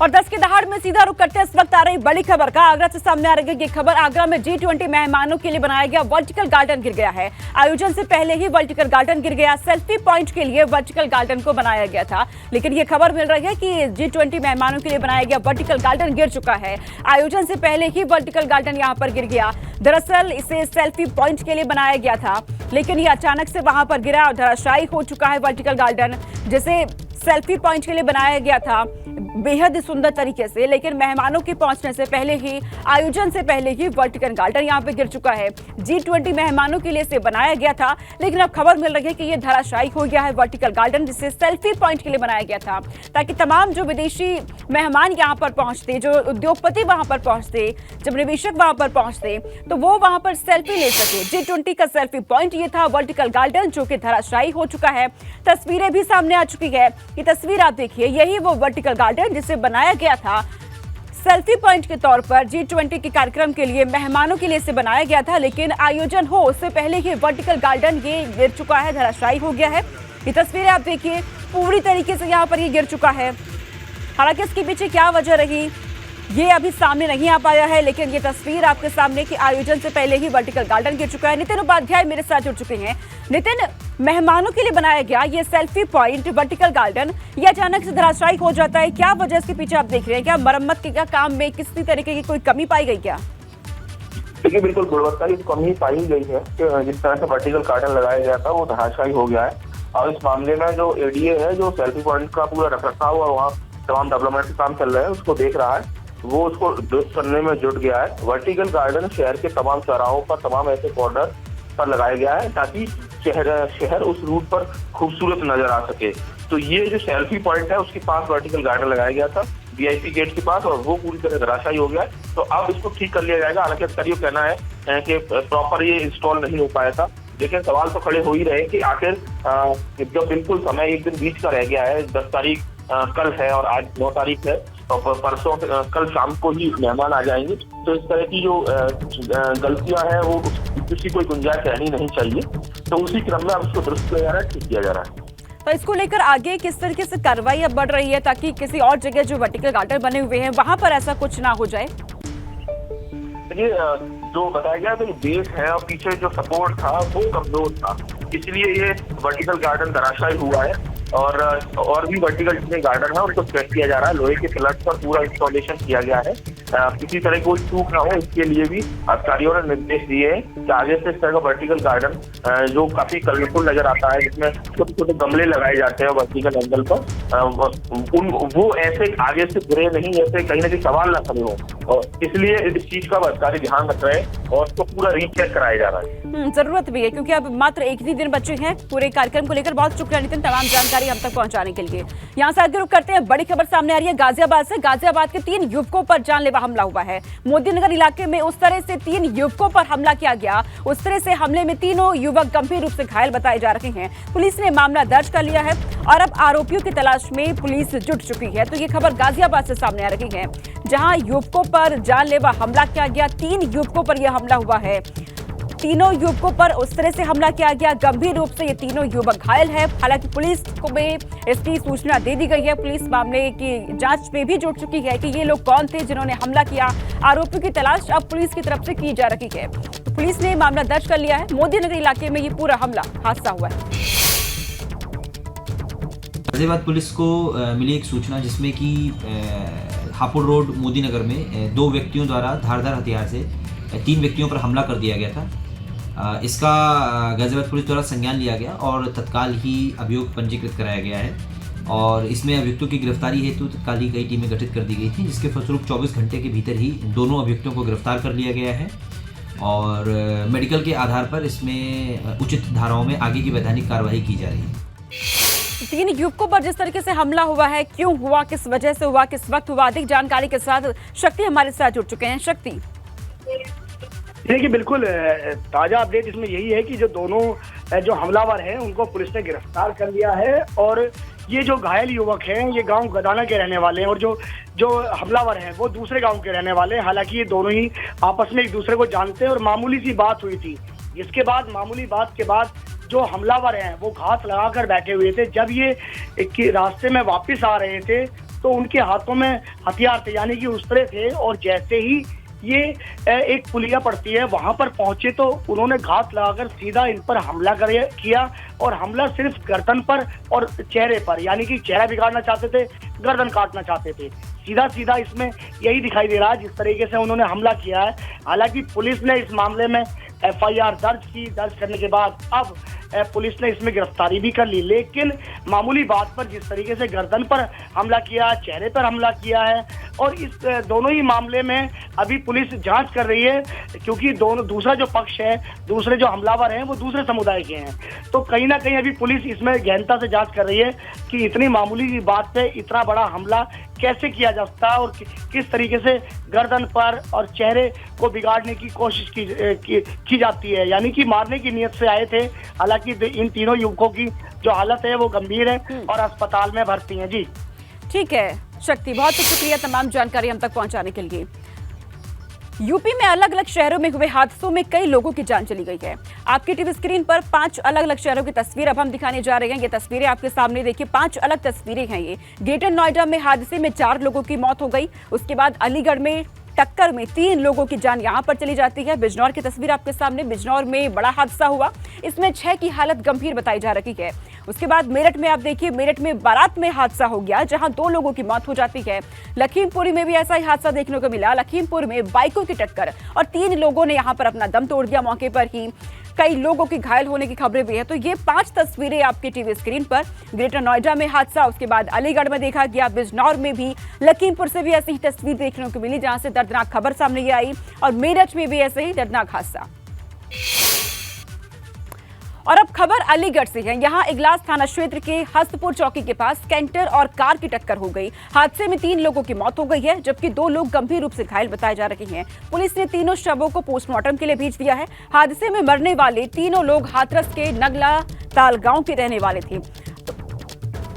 और 10 की दहाड़ में सीधा रुख करते इस वक्त आ रही बड़ी खबर का। आगरा से सामने आ रही है ये खबर। आगरा में G20 मेहमानों के लिए बनाया गया वर्टिकल गार्डन गिर गया है। आयोजन से पहले ही वर्टिकल गार्डन गिर गया। सेल्फी पॉइंट के लिए वर्टिकल गार्डन को बनाया गया था, लेकिन ये खबर मिल रही है कि G20 मेहमानों के लिए बनाया गया वर्टिकल गार्डन गिर चुका है। आयोजन से पहले ही वर्टिकल गार्डन यहाँ पर गिर गया। दरअसल इसे सेल्फी पॉइंट के लिए बनाया गया था, लेकिन ये अचानक से वहां पर गिरा और धराशायी हो चुका है वर्टिकल गार्डन, जिसे सेल्फी पॉइंट के लिए बनाया गया था बेहद सुंदर तरीके से, लेकिन मेहमानों के पहुंचने से पहले ही, आयोजन से पहले ही वर्टिकल गार्डन यहां पे गिर चुका है। G20 मेहमानों के लिए इसे बनाया गया था, लेकिन अब खबर मिल रही है कि ये धराशायी हो गया है वर्टिकल गार्डन, जिसे सेल्फी पॉइंट के लिए बनाया गया था, ताकि तमाम जो विदेशी मेहमान यहाँ पर पहुंचते, जो उद्योगपति वहां पर पहुंचते, जब निवेशक वहां पर पहुंचते, तो वो वहां पर सेल्फी ले सके। G20 का सेल्फी पॉइंट ये था वर्टिकल गार्डन, जो कि धराशायी हो चुका है। तस्वीरें भी सामने आ चुकी है। ये तस्वीर आप देखिए, यही वो वर्टिकल गार्डन जिसे बनाया गया था सेल्फी पॉइंट के तौर पर। G20 के कार्यक्रम के लिए मेहमानों के लिए इसे बनाया गया था, लेकिन आयोजन हो उससे पहले ही वर्टिकल गार्डन ये गिर चुका है, धराशायी हो गया है। ये तस्वीरें आप देखिए, पूरी तरीके से यहाँ पर ये गिर चुका है। हालांकि इसके पीछे क्या वजह रही ये अभी सामने नहीं आ पाया है, लेकिन ये तस्वीर आपके सामने कि आयोजन से पहले ही वर्टिकल गार्डन गिर चुका है। नितिन उपाध्याय मेरे साथ जुड़ चुके हैं। नितिन, मेहमानों के लिए बनाया गया ये सेल्फी पॉइंट वर्टिकल गार्डन ये अचानक से धराशायी हो जाता है, क्या वजह इसके पीछे आप देख रहे हैं? क्या मरम्मत के क्या काम में किसी तरीके की कोई कमी पाई गई क्या? देखिए, बिल्कुल गुणवत्ता की कमी पाई गई है कि जिस तरह से वर्टिकल गार्डन लगाया गया था वो धराशायी हो गया है। और इस मामले में जो एडीए है, जो सेल्फी पॉइंट का पूरा रखरखाव और वहाँ तमाम डेवलपमेंट के काम चल रहे हैं उसको देख रहा है, वो उसको दुरुस्त करने में जुट गया है। वर्टिकल गार्डन शहर के तमाम चौराहों पर, तमाम ऐसे कॉर्नर पर लगाया गया है ताकि शहर उस रूट पर खूबसूरत नजर आ सके। तो ये जो सेल्फी पॉइंट है उसके पास वर्टिकल गार्डन लगाया गया था वीआईपी गेट के पास, और वो पूरी तरह धराशायी हो गया है। तो अब इसको ठीक कर लिया जाएगा। हालांकि अधिकारियों का कहना है कि प्रॉपर ये इंस्टॉल नहीं हो पाया था, लेकिन सवाल तो खड़े हो ही रहे कि आखिर जब बिल्कुल समय एक दिन बीच का रह गया है, 10 तारीख कल है और आज 9 तारीख है, और परसों कल शाम को ही मेहमान आ जाएंगे, तो इस तरह की जो गलतियां हैं वो किसी कोई गुंजाइश रहनी नहीं चाहिए। तो उसी क्रम में अब इसको दुरुस्त किया जा रहा है, ठीक किया जा रहा है। तो इसको लेकर आगे किस तरीके से कार्रवाई अब बढ़ रही है, ताकि किसी और जगह जो वर्टिकल गार्डन बने हुए हैं वहां पर ऐसा कुछ ना हो जाए? देखिए, जो बताया गया था बेस है और पीछे जो सपोर्ट था वो कमजोर था, इसलिए ये वर्टिकल गार्डन धराशायी हुआ है। और भी वर्टिकल जितने गार्डन है उनको चेक किया जा रहा है। लोहे के पिलर्स पर पूरा इंस्टॉलेशन किया गया है। किसी तरह की कोई चूक ना हो, इसके लिए भी अधिकारियों ने निर्देश दिए हैं कि आगे से इस तरह का वर्टिकल गार्डन जो काफी कलरफुल नजर आता है, जिसमें छोटे छोटे गमले लगाए जाते हैं वर्टिकल एंगल पर, वो ऐसे आगे से गिरे नहीं, ऐसे कहीं ना कहीं सवाल ना खड़े हो, और इसलिए इस चीज का अधिकारी ध्यान रख रहे हैं और उसको पूरा रीचेक कराया जा रहा है। जरूरत भी है, क्योंकि अब मात्र एक ही दिन बचे हैं पूरे कार्यक्रम को लेकर। बहुत शुक्रिया नितिन तमाम जानकारी हम तक पहुंचाने के लिए। यहाँ से आगे रुक करते हैं, बड़ी खबर सामने आ रही है गाजियाबाद से। गाजियाबाद के 3 युवकों पर जानलेवा हमला हुआ है। मोदीनगर इलाके में उस तरह से 3 युवकों पर हमला किया गया, उस तरह से हमले में तीनों युवक गंभीर रूप से घायल बताए जा रहे हैं। पुलिस ने मामला दर्ज कर लिया है और अब आरोपियों की तलाश में पुलिस जुट चुकी है। तो ये खबर गाजियाबाद से सामने आ रही है, जहां युवकों पर जानलेवा हमला किया गया। 3 युवकों पर यह हमला हुआ है। तीनों युवकों पर उस तरह से हमला किया गया, गंभीर रूप से ये तीनों युवक घायल है। हालांकि पुलिस को में इसकी सूचना दे दी गई है। पुलिस मामले की जांच में भी जुट चुकी है कि ये लोग कौन थे जिन्होंने हमला किया। आरोपियों की तलाश अब पुलिस की तरफ से की जा रही है। तो पुलिस ने मामला दर्ज कर लिया है। मोदीनगर इलाके में ये पूरा हमला हादसा हुआ है। गाजियाबाद पुलिस को मिली एक सूचना, जिसमें कि हापुड़ रोड मोदीनगर में 2 व्यक्तियों द्वारा धारदार हथियार से 3 व्यक्तियों पर हमला कर दिया गया था। इसका गाजियाबाद पुलिस द्वारा संज्ञान लिया गया और तत्काल ही अभियोग पंजीकृत कराया गया है, और इसमें अभियुक्तों की गिरफ्तारी हेतु तत्काल ही कई टीमें गठित कर दी गई थी, जिसके फलस्वरूप 24 घंटे के भीतर ही दोनों अभियुक्तों को गिरफ्तार कर लिया गया है। और मेडिकल के आधार पर इसमें उचित धाराओं में आगे की वैधानिक कार्रवाई की जा रही है। 3 युवकों पर जिस तरीके से हमला हुआ है, क्यों हुआ, किस वजह से हुआ, किस वक्त हुआ, अधिक जानकारी के साथ शक्ति हमारे साथ जुड़ चुके हैं। शक्ति, देखिए, बिल्कुल ताजा अपडेट इसमें यही है कि जो दोनों जो हमलावर हैं उनको पुलिस ने गिरफ्तार कर लिया है, और ये जो घायल युवक हैं ये गांव गदाना के रहने वाले हैं, और जो हमलावर हैं वो दूसरे गांव के रहने वाले हैं। हालांकि ये दोनों ही आपस में एक दूसरे को जानते हैं और मामूली सी बात हुई थी, जिसके बाद मामूली बात के बाद जो हमलावर हैं वो घात लगाकर बैठे हुए थे। जब ये रास्ते में वापस आ रहे थे तो उनके हाथों में हथियार थे, यानी कि उस तरह थे। और जैसे ही ये एक पुलिया पड़ती है वहां पर पहुंचे तो उन्होंने घात लगाकर सीधा इन पर हमला किया, और हमला सिर्फ गर्दन पर और चेहरे पर, यानी कि चेहरा बिगाड़ना चाहते थे, गर्दन काटना चाहते थे। सीधा सीधा इसमें यही दिखाई दे रहा है जिस तरीके से उन्होंने हमला किया है। हालांकि पुलिस ने इस मामले में FIR दर्ज करने के बाद अब पुलिस ने इसमें गिरफ्तारी भी कर ली। लेकिन मामूली बात पर जिस तरीके से गर्दन पर हमला किया, चेहरे पर हमला किया है, और इस दोनों ही मामले में अभी पुलिस जांच कर रही है, क्योंकि दूसरा जो पक्ष है, दूसरे जो हमलावर हैं वो दूसरे समुदाय के हैं। तो कहीं ना कहीं अभी पुलिस इसमें गहनता से जांच कर रही है कि इतनी मामूली बात पे इतना बड़ा हमला कैसे किया जा सकता है और किस तरीके से गर्दन पर और चेहरे को बिगाड़ने की कोशिश की जाती है, यानी कि मारने की नीयत से आए थे। हालांकि इन तीनों युवकों की जो हालत है वो गंभीर है और अस्पताल में भर्ती हैं। जी ठीक है शक्ति, बहुत शुक्रिया तमाम जानकारी हम तक पहुंचाने के लिए। यूपी में अलग अलग शहरों में हुए हादसों में कई लोगों की जान चली गई है। आपकी टीवी स्क्रीन पर 5 अलग अलग शहरों की तस्वीर अब हम दिखाने जा रहे हैं। ये तस्वीरें आपके सामने देखिए, 5 अलग तस्वीरें हैं ये। ग्रेटर नोएडा में हादसे में 4 लोगों की मौत हो गई। उसके बाद अलीगढ़ में टक्कर में 3 लोगों की जान यहां पर चली जाती है। बिजनौर की तस्वीर आपके सामने, बिजनौर में बड़ा हादसा हुआ, इसमें 6 की हालत गंभीर बताई जा रही है। उसके बाद मेरठ में आप देखिए, मेरठ में बारात में हादसा हो गया जहां 2 लोगों की मौत हो जाती है। लखीमपुर में भी ऐसा ही हादसा देखने को मिला। लखीमपुर में बाइकों की टक्कर और 3 लोगों ने यहां पर अपना दम तोड़ दिया मौके पर ही। कई लोगों की घायल होने की खबरें भी है। तो ये 5 तस्वीरें आपकी टीवी स्क्रीन पर। ग्रेटर नोएडा में हादसा, उसके बाद अलीगढ़ में देखा गया, बिजनौर में भी, लखीमपुर से भी ऐसी ही तस्वीर देखने को मिली जहां से दर्दनाक खबर सामने ये आई, और मेरठ में भी ऐसे ही दर्दनाक हादसा। और अब खबर अलीगढ़ से है। यहां इगलास थाना क्षेत्र के हस्तपुर चौकी के पास कैंटर और कार की टक्कर हो गई। हादसे में 3 लोगों की मौत हो गई है, जबकि 2 लोग गंभीर रूप से घायल बताए जा रहे हैं। पुलिस ने तीनों शवों को पोस्टमार्टम के लिए भेज दिया है। हादसे में मरने वाले तीनों लोग हाथरस के नगला ताल गांव के रहने वाले थे।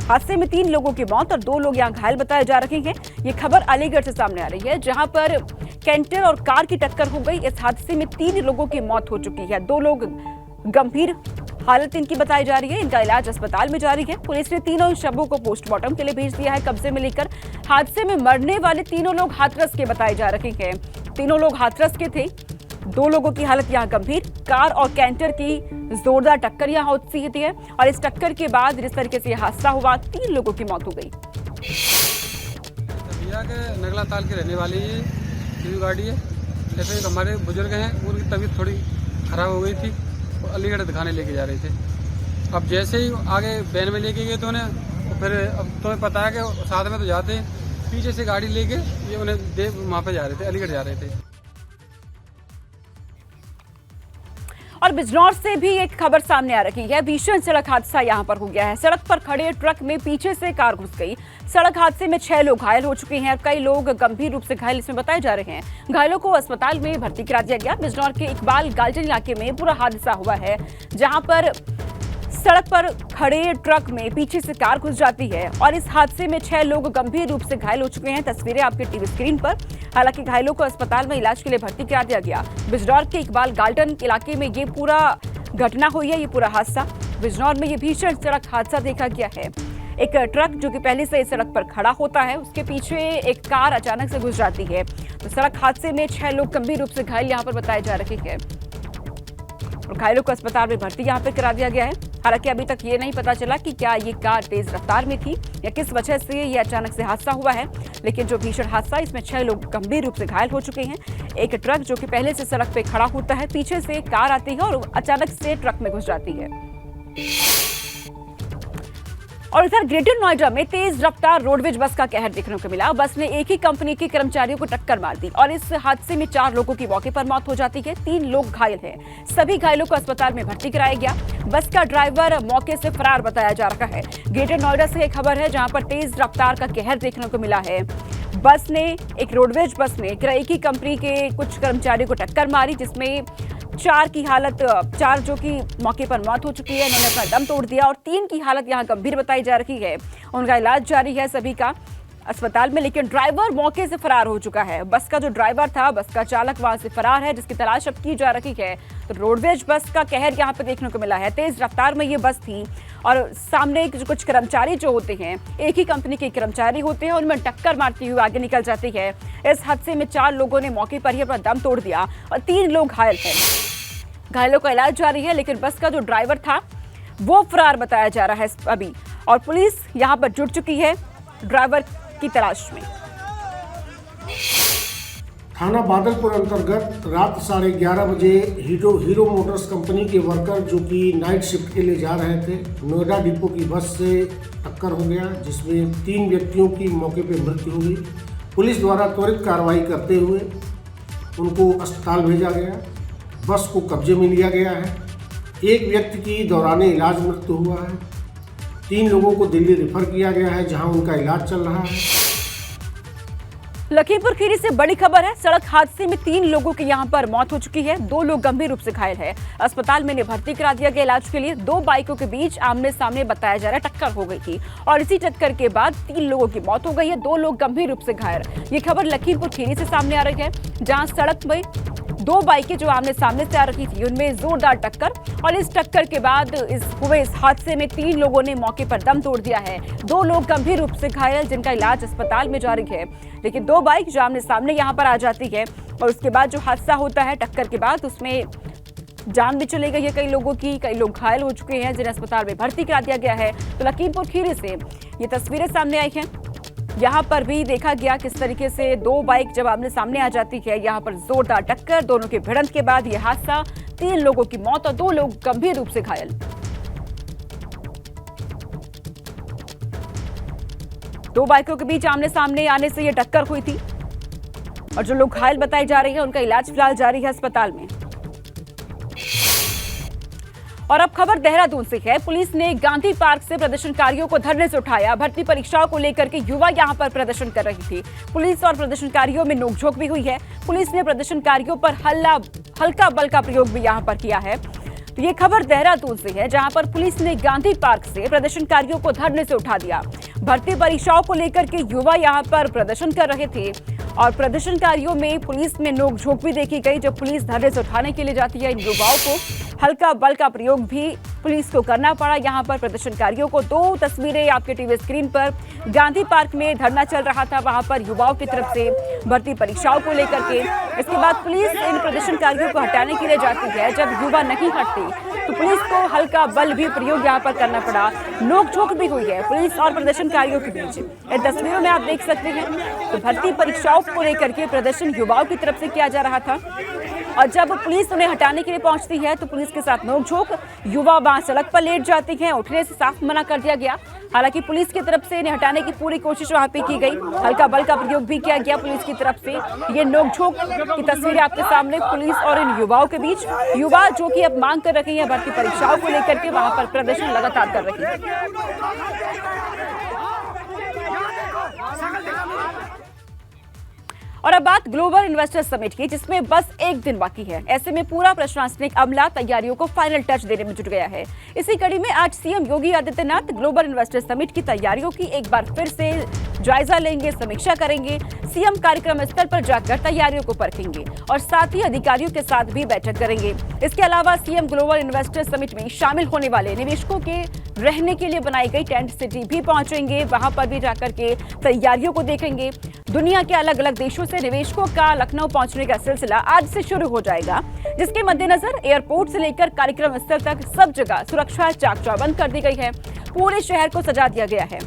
हादसे में 3 लोगों की मौत और 2 लोग यहां घायल बताए जा रहे हैं। ये खबर अलीगढ़ से सामने आ रही है, जहां पर कैंटर और कार की टक्कर हो गई। इस हादसे में 3 लोगों की मौत हो चुकी है, 2 लोग गंभीर हालत इनकी बताई जा रही है। इनका इलाज अस्पताल में जारी है। पुलिस ने तीनों शवों को पोस्टमार्टम के लिए भेज दिया है कब्जे में लेकर। हादसे में मरने वाले तीनों लोग हाथरस के बताए जा रहे हैं। तीनों लोग हाथरस के थे। 2 लोगों की हालत यहाँ गंभीर। कार और कैंटर की जोरदार टक्कर यहाँ होती है, और इस टक्कर के बाद जिस तरीके से यह हादसा हुआ, 3 लोगों की मौत हो गई। नगला ताल की रहने वाली ये गाड़ी है। जैसे हमारे बुजुर्ग हैं, उनकी तबीयत थोड़ी खराब हो गई थी, वो अलीगढ़ दिखाने लेके जा रहे थे। अब जैसे ही आगे वैन में लेके गए तो उन्हें, फिर अब तुम्हें पता है कि साथ में तो जाते हैं, पीछे से गाड़ी लेके ये उन्हें वहाँ पे जा रहे थे, अलीगढ़ जा रहे थे। और बिजनौर से भी एक खबर सामने आ रही है। भीषण सड़क हादसा यहां पर हो गया है। सड़क पर खड़े ट्रक में पीछे से कार घुस गई। सड़क हादसे में 6 लोग घायल हो चुके हैं, कई लोग गंभीर रूप से घायल इसमें बताए जा रहे हैं। घायलों को अस्पताल में भर्ती करा दिया गया। बिजनौर के इकबाल गाल्टन इलाके में पूरा हादसा हुआ है, जहां पर सड़क पर खड़े ट्रक में पीछे से कार घुस जाती है, और इस हादसे में 6 लोग गंभीर रूप से घायल हो चुके हैं। तस्वीरें आपके टीवी स्क्रीन पर। हालांकि घायलों को अस्पताल में इलाज के लिए भर्ती करा दिया गया। बिजनौर के इकबाल गाल्टन इलाके में ये पूरा घटना हुई है, ये पूरा हादसा। बिजनौर में ये भीषण सड़क हादसा देखा गया है। एक ट्रक जो कि पहले से इस सड़क पर खड़ा होता है, उसके पीछे एक कार अचानक से घुस जाती है। तो सड़क हादसे में 6 लोग गंभीर रूप से घायल यहाँ पर बताए जा रहे हैं, और घायलों को अस्पताल में भर्ती यहाँ पर करा दिया गया है। हालांकि अभी तक ये नहीं पता चला कि क्या ये कार तेज रफ्तार में थी या किस वजह से ये अचानक से हादसा हुआ है। लेकिन जो भीषण हादसा, इसमें 6 लोग गंभीर रूप से घायल हो चुके हैं। एक ट्रक जो कि पहले से सड़क पे खड़ा होता है, पीछे से कार आती है और अचानक से ट्रक में घुस जाती है। और इधर ग्रेटर नोएडा में तेज रफ्तार रोडवेज बस का कहर देखने को मिला। बस ने एक ही कंपनी के कर्मचारियों को टक्कर मार दी, और इस हादसे में 4 लोगों की मौके पर मौत हो जाती है, 3 लोग घायल हैं। सभी घायलों को अस्पताल में भर्ती कराया गया। बस का ड्राइवर मौके से फरार बताया जा रहा है। ग्रेटर नोएडा से एक खबर है, जहां पर तेज रफ्तार का कहर देखने को मिला है। बस ने, एक रोडवेज बस ने एक ही कंपनी के कुछ कर्मचारियों को टक्कर मारी, जिसमें 4 जो कि मौके पर मौत हो चुकी है, इन्होंने अपना दम तोड़ दिया, और 3 की हालत यहां गंभीर बताई जा रही है। उनका इलाज जारी है सभी का। अस्पताल में, लेकिन ड्राइवर मौके से फरार हो चुका है। बस का जो ड्राइवर था, बस का चालक वहां से फरार है, जिसकी तलाश अब की जा रही है। तो रोडवेज बस का कहर यहाँ पे देखने को मिला है। तेज रफ्तार में ये बस थी और सामने कुछ कर्मचारी जो होते हैं, एक ही कंपनी के कर्मचारी होते हैं, उनमें टक्कर मारती हुई आगे निकल जाती है। इस हादसे में 4 लोगों ने मौके पर ही अपना दम तोड़ दिया और 3 लोग घायल हैं। घायलों का इलाज जारी है, लेकिन बस का जो ड्राइवर था वो फरार बताया जा रहा है अभी, और पुलिस यहाँ पर जुट चुकी है ड्राइवर की तलाश में। थाना बादलपुर अंतर्गत रात 11:30 बजे हीरो मोटर्स कंपनी के वर्कर जो कि नाइट शिफ्ट के लिए जा रहे थे, नोएडा डिपो की बस से टक्कर हो गया, जिसमें 3 व्यक्तियों की मौके पर मृत्यु हो गई। पुलिस द्वारा त्वरित कार्रवाई करते हुए उनको अस्पताल भेजा गया। बस को कब्जे में लिया गया है। एक व्यक्ति की दौरान इलाज मृत्यु हुआ है। 3 लोगों को दिल्ली रेफर किया गया है, जहां उनका इलाज चल रहा है। लखीमपुर खीरी से बड़ी खबर है। सड़क हादसे में 3 लोगों की यहां पर मौत हो चुकी है। 2 लोग गंभीर रूप से घायल हैं। अस्पताल में इन्हें भर्ती करा दिया गया इलाज के लिए। 2 बाइकों के बीच आमने सामने बताया जा रहा है टक्कर हो गई थी और इसी टक्कर के बाद 3 लोगों की मौत हो गई है। 2 लोग गंभीर रूप से घायल। ये खबर लखीमपुर खीरी से सामने आ रही है, जहां सड़क में 2 बाइकें जो आमने सामने से आ रही थी, उनमें जोरदार टक्कर, और इस टक्कर के बाद इस हादसे में 3 लोगों ने मौके पर दम तोड़ दिया है। 2 लोग गंभीर रूप से घायल, जिनका इलाज अस्पताल में जारी है। लेकिन 2 बाइक जो आमने सामने यहाँ पर आ जाती है और उसके बाद जो हादसा होता है टक्कर के बाद, उसमें जान भी चली गई है कई लोगों की। कई लोग घायल हो चुके हैं, जिन्हें अस्पताल में भर्ती करा दिया गया है। तो लखीमपुर खीरी से ये तस्वीरें सामने आई हैं। यहाँ पर भी देखा गया किस तरीके से 2 बाइक जब आमने सामने आ जाती है, यहाँ पर जोरदार टक्कर, दोनों की भिड़ंत के बाद यह हादसा, 3 लोगों की मौत और 2 लोग गंभीर रूप से घायल। 2 बाइकों के बीच आमने सामने आने से यह टक्कर हुई थी और जो लोग घायल बताए जा रहे हैं, उनका इलाज फिलहाल जारी है अस्पताल में। और अब खबर देहरादून से है। पुलिस ने गांधी पार्क से प्रदर्शनकारियों को धरने से उठाया। भर्ती परीक्षाओं को लेकर के युवा यहां पर प्रदर्शन कर रही थी। पुलिस और प्रदर्शनकारियों में नोकझोंक भी हुई है। पुलिस ने प्रदर्शनकारियों पर हल्का बल का प्रयोग भी यहां पर किया है। तो ये खबर देहरादून से है, जहां पर पुलिस ने गांधी पार्क से प्रदर्शनकारियों को धरने से उठा दिया। भर्ती परीक्षाओं को लेकर के युवा यहां पर प्रदर्शन कर रहे थे और प्रदर्शनकारियों में पुलिस में नोकझोंक भी देखी गई। जब पुलिस धरने से उठाने के लिए जाती है, इन युवाओं को हल्का बल का प्रयोग भी पुलिस को करना पड़ा। यहाँ पर प्रदर्शनकारियों को 2 तस्वीरें आपके टीवी स्क्रीन पर, गांधी पार्क में धरना चल रहा था, वहां पर युवाओं की तरफ से भर्ती परीक्षाओं को लेकर के। इसके बाद पुलिस इन प्रदर्शनकारियों को हटाने के लिए जाती है। जब युवा नहीं हटते तो पुलिस को हल्का बल भी प्रयोग यहाँ पर करना पड़ा। नोकझोंक भी हुई है पुलिस और प्रदर्शनकारियों के बीच। इन तस्वीरों में आप देख सकते हैं, तो भर्ती परीक्षाओं को लेकर के प्रदर्शन युवाओं की तरफ से किया जा रहा था और जब पुलिस उन्हें हटाने के लिए पहुंचती है तो पुलिस के साथ नोकझोंक, युवा वहां सड़क पर लेट जाते हैं। उठने से साफ मना कर दिया गया। हालांकि पुलिस की तरफ से इन्हें हटाने की पूरी कोशिश वहां पे की गई। हल्का बल का प्रयोग भी किया गया पुलिस की तरफ से। ये नोकझोंक की तस्वीरें आपके सामने, पुलिस और इन युवाओं के बीच। युवा जो कि अब मांग कर रहे हैं भर्ती परीक्षाओं को लेकर के, वहां पर प्रदर्शन लगातार कर रही है। और अब बात ग्लोबल इन्वेस्टर समिट की, जिसमें बस 1 दिन बाकी है। ऐसे में पूरा प्रशासनिक अमला तैयारियों को फाइनल टच देने में जुट गया है। इसी कड़ी में आज CM Yogi Adityanath global investor summit की तैयारियों की एक बार फिर से जायजा लेंगे, समीक्षा करेंगे। सीएम कार्यक्रम स्थल पर जाकर तैयारियों को परखेंगे और साथ ही अधिकारियों के साथ भी बैठक करेंगे। इसके अलावा सीएम ग्लोबल इन्वेस्टर समिट में शामिल होने वाले निवेशकों के रहने के लिए बनाई गई टेंट सिटी भी पहुंचेंगे। वहां पर भी जाकर के तैयारियों को देखेंगे। दुनिया के अलग अलग देशों से निवेशकों का लखनऊ पहुंचने का सिलसिला आज से शुरू हो जाएगा, जिसके मद्देनजर एयरपोर्ट से लेकर कार्यक्रम स्थल तक सब जगह सुरक्षा चाक चौबंद कर दी गई है। पूरे शहर को सजा दिया गया है।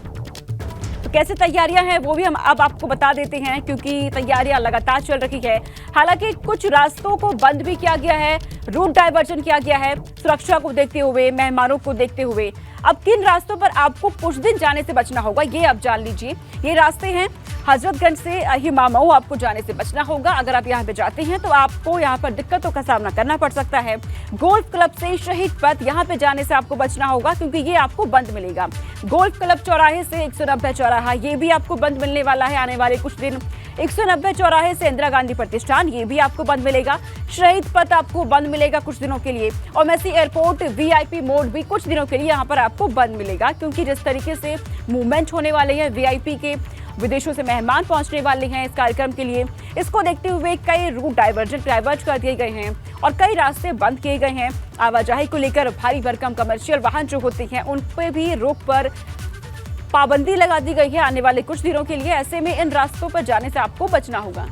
तो कैसे तैयारियां हैं वो भी हम अब आपको बता देते हैं, क्योंकि तैयारियां लगातार चल रही है। हालांकि कुछ रास्तों को बंद भी किया गया है, रूट डाइवर्जन किया गया है सुरक्षा को देखते हुए, मेहमानों को देखते हुए। अब किन रास्तों पर आपको कुछ दिन जाने से बचना होगा ये आप जान लीजिए। ये रास्ते हैं हजरतगंज से हिमामऊ, आपको जाने से बचना होगा। अगर आप यहाँ पे जाते हैं तो आपको यहाँ पर दिक्कतों का सामना करना पड़ सकता है। गोल्फ क्लब से शहीद पथ, यहाँ पे जाने से आपको बचना होगा क्योंकि ये आपको बंद मिलेगा। गोल्फ क्लब चौराहे से 190 चौराहा, ये भी आपको बंद मिलने वाला है आने वाले कुछ दिन। 190 चौराहे से इंदिरा गांधी प्रतिष्ठान, ये भी आपको बंद मिलेगा। शहीद पथ आपको बंद मिलेगा कुछ दिनों के लिए। और मेसी एयरपोर्ट वीआईपी मोड भी कुछ दिनों के लिए यहाँ पर आपको बंद मिलेगा, क्योंकि जिस तरीके से मूवमेंट होने वाले हैं वीआईपी के विदेशों से मेहमान पहुंचने वाले हैं इस कार्यक्रम के लिए। इसको देखते हुए कई रूट डाइवर्ट कर दिए गए हैं और कई रास्ते बंद किए गए हैं। आवाजाही को लेकर भारी भरकम कमर्शियल वाहन जो होते हैं उन पे भी रोक पर पाबंदी लगा दी गई है आने वाले कुछ दिनों के लिए। ऐसे में इन रास्तों पर जाने से आपको बचना होगा।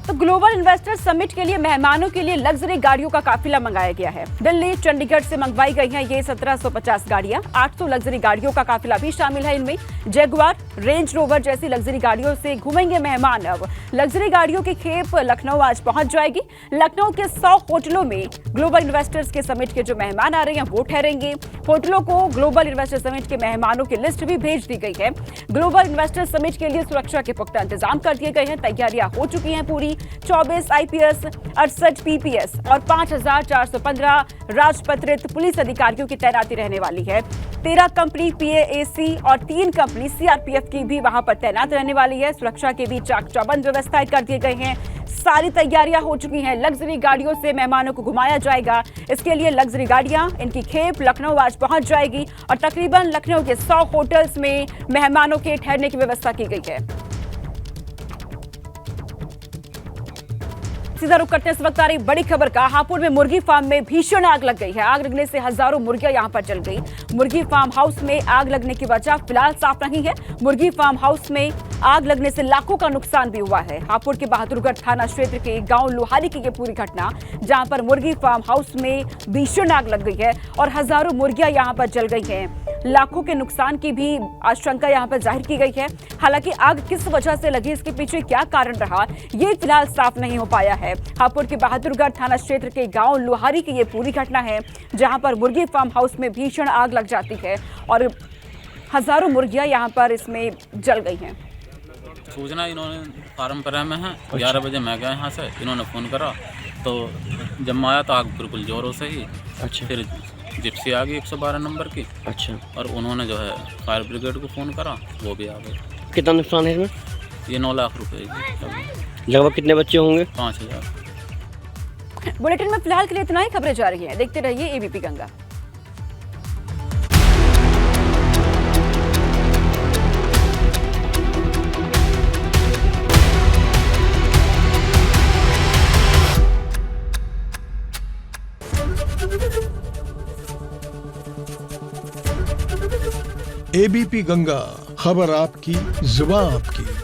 तो ग्लोबल इन्वेस्टर समिट के लिए मेहमानों के लिए लग्जरी गाड़ियों का काफिला मंगाया गया है। दिल्ली चंडीगढ़ से मंगवाई गई हैं ये 1750 गाड़ियां। 800 लग्जरी गाड़ियों का काफिला भी शामिल है इनमें। जैगुआर, रेंज रोवर जैसी लग्जरी गाड़ियों से घूमेंगे मेहमान। अब लग्जरी गाड़ियों की खेप लखनऊ आज पहुंच जाएगी। लखनऊ के 100 होटलों में ग्लोबल इन्वेस्टर्स के समिट के जो मेहमान आ रहे हैं वो ठहरेंगे। होटलों को ग्लोबल इन्वेस्टर समिट के मेहमानों की लिस्ट भी भेज दी गई है। ग्लोबल इन्वेस्टर समिट के लिए सुरक्षा के पुख्ता इंतजाम कर दिए गए हैं। तैयारियां हो चुकी हैं पूरी। 24 आईपीएस, 68 पीपीएस और 5415 राजपत्रित पुलिस अधिकारियों की तैनाती रहने वाली है। 13 कंपनी पीएएसी और 3 कंपनी सीआरपीएफ की भी वहां पर तैनात रहने वाली है। सुरक्षा के भी चाक चौबंद व्यवस्थाएं कर दिए गए हैं। सारी तैयारियां हो चुकी हैं। लग्जरी गाड़ियों से मेहमानों को घुमाया जाएगा। इसके लिए लग्जरी गाड़ियां, इनकी खेप लखनऊ आज पहुंच जाएगी और तकरीबन लखनऊ के 100 होटल्स में मेहमानों के ठहरने की व्यवस्था की गई है। सीधा रुख करते हैं इस वक्त आ रही बड़ी खबर का। हापुड़ में मुर्गी फार्म में भीषण आग लग गई है। आग लगने से हजारों मुर्गियां यहां पर जल गई। मुर्गी फार्म हाउस में आग लगने की वजह फिलहाल साफ नहीं है। मुर्गी फार्म हाउस में आग लगने से लाखों का नुकसान भी हुआ है। हापुड़ के बहादुरगढ़ थाना क्षेत्र के गांव लोहारी की ये पूरी घटना, जहां पर मुर्गी फार्म हाउस में भीषण आग लग गई है और हजारों मुर्गियां यहां पर जल गई हैं। लाखों के नुकसान की भी आशंका यहां पर जाहिर की गई है। हालांकि आग किस वजह से लगी, इसके पीछे क्या कारण रहा, ये फिलहाल साफ नहीं हो पाया है। हापुड़ के बहादुरगढ़ थाना क्षेत्र के गांव लोहारी की ये पूरी घटना है, जहां पर मुर्गी फार्म हाउस में भीषण आग लग जाती है और हजारों मुर्गियां यहां पर इसमें जल गई हैं। सूचना इन्होंने फार्म पर में है। 11 बजे मैं गया यहाँ से, इन्होंने फ़ोन करा तो जब मैं आया तो आग बिल्कुल जोरों से ही। अच्छा। फिर जिप्सी आ गई 112 नंबर की। अच्छा। और उन्होंने जो है फायर ब्रिगेड को फ़ोन करा, वो भी आ गए। कितना नुकसान है इसमें? ये 9 लाख रुपए की। लगभग कितने बच्चे होंगे? 5000। बुलेटिन में फिलहाल के लिए इतना ही। खबरें जा रही हैं, देखते रहिए एबीपी गंगा। एबीपी गंगा, खबर आपकी, जुबान आपकी।